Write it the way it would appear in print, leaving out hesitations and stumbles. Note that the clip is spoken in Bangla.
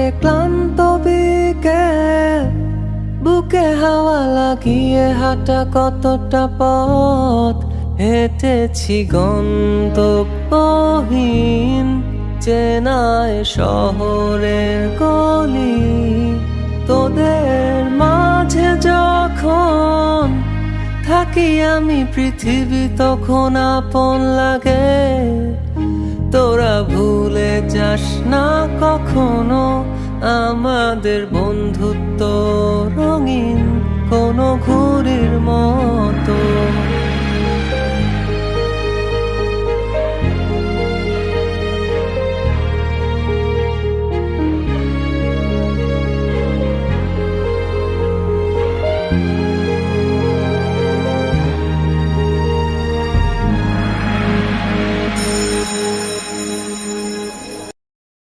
করে ক্লান্ত বিকেল, বুকে হাওয়া লাগিয়ে হাঁটা কতটা পথ হেঁটেছি গন্তব্যহীন চেনায় শহরের গলি। তোদের মাঝে যখন থাকি আমি পৃথিবী তখন আপন লাগে। তোরা ভুলে যাস না কখনো আমাদের বন্ধুত্ব রঙিন কোনো ঘুড়ির মতো।